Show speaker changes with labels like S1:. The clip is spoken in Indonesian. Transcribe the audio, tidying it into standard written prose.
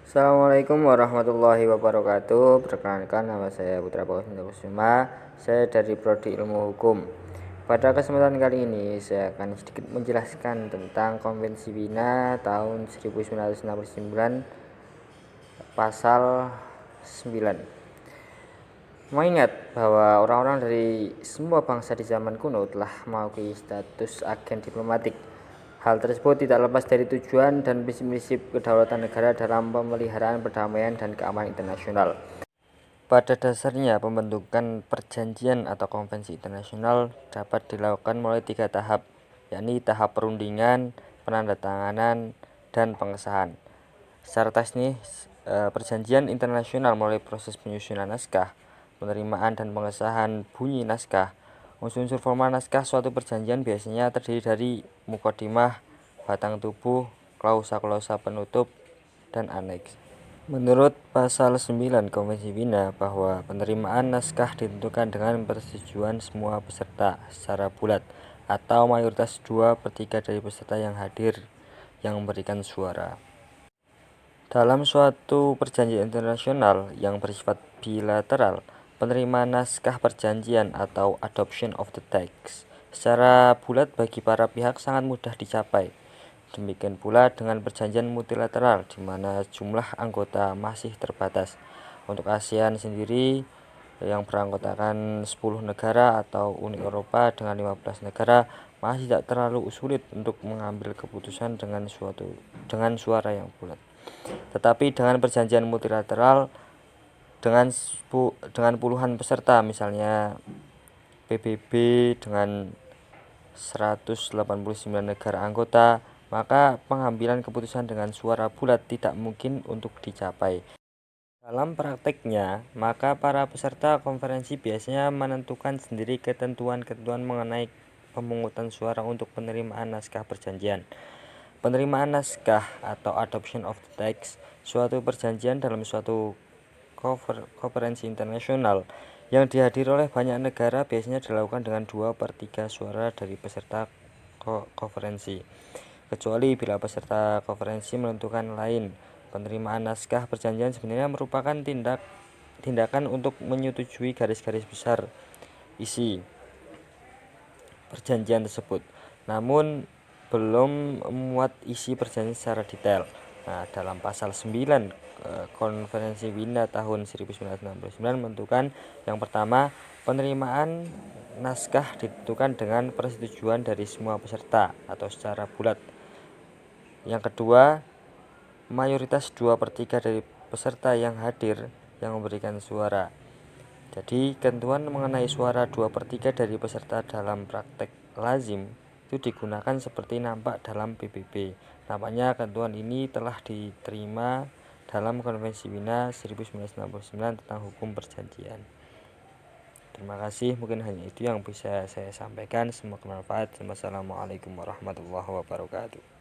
S1: Assalamualaikum warahmatullahi wabarakatuh. Perkenalkan, nama saya Putra Kusuma. Saya dari Prodi Ilmu Hukum. Pada kesempatan kali ini saya akan sedikit menjelaskan tentang Konvensi Wina tahun 1969 pasal 9. Mengingat bahwa orang-orang dari semua bangsa di zaman kuno telah mengakui status agen diplomatik. Hal tersebut tidak lepas dari tujuan dan prinsip kedaulatan negara dalam pemeliharaan perdamaian dan keamanan internasional. Pada dasarnya, pembentukan perjanjian atau konvensi internasional dapat dilakukan melalui 3 tahap, yakni tahap perundingan, penandatanganan, dan pengesahan. Secara teknis, perjanjian internasional melalui proses penyusunan naskah, penerimaan dan pengesahan bunyi naskah. Unsur-unsur formal naskah suatu perjanjian biasanya terdiri dari mukadimah, batang tubuh, klausa-klausa penutup, dan aneks. Menurut pasal 9 Konvensi Wina bahwa penerimaan naskah ditentukan dengan persetujuan semua peserta secara bulat atau mayoritas 2/3 dari peserta yang hadir yang memberikan suara. Dalam suatu perjanjian internasional yang bersifat bilateral, penerimaan naskah perjanjian atau adoption of the text secara bulat bagi para pihak sangat mudah dicapai. Demikian pula dengan perjanjian multilateral di mana jumlah anggota masih terbatas. Untuk ASEAN sendiri yang beranggotakan 10 negara atau Uni Eropa dengan 15 negara masih tidak terlalu sulit untuk mengambil keputusan dengan suara yang bulat. Tetapi dengan perjanjian multilateral dengan puluhan peserta, misalnya PBB dengan 189 negara anggota, maka pengambilan keputusan dengan suara bulat tidak mungkin untuk dicapai. Dalam prakteknya, maka para peserta konferensi biasanya menentukan sendiri ketentuan-ketentuan mengenai pemungutan suara untuk penerimaan naskah perjanjian. Penerimaan naskah atau adoption of the text suatu perjanjian dalam suatu konferensi internasional yang dihadiri oleh banyak negara biasanya dilakukan dengan 2/3 suara dari peserta konferensi, kecuali bila peserta konferensi menentukan lain. Penerimaan naskah perjanjian sebenarnya merupakan tindakan untuk menyetujui garis-garis besar isi perjanjian tersebut, namun belum memuat isi perjanjian secara detail. Dalam pasal 9 Konvensi Wina tahun 1969 menentukan yang pertama, penerimaan naskah ditentukan dengan persetujuan dari semua peserta atau secara bulat. Yang kedua, mayoritas 2/3 dari peserta yang hadir yang memberikan suara. Jadi, ketentuan mengenai suara 2/3 dari peserta dalam praktek lazim itu digunakan seperti nampak dalam PBB. Nampaknya ketentuan ini telah diterima dalam Konvensi Wina 1969 tentang hukum perjanjian. Terima kasih, mungkin hanya itu yang bisa saya sampaikan. Semoga bermanfaat. Wassalamualaikum warahmatullahi wabarakatuh.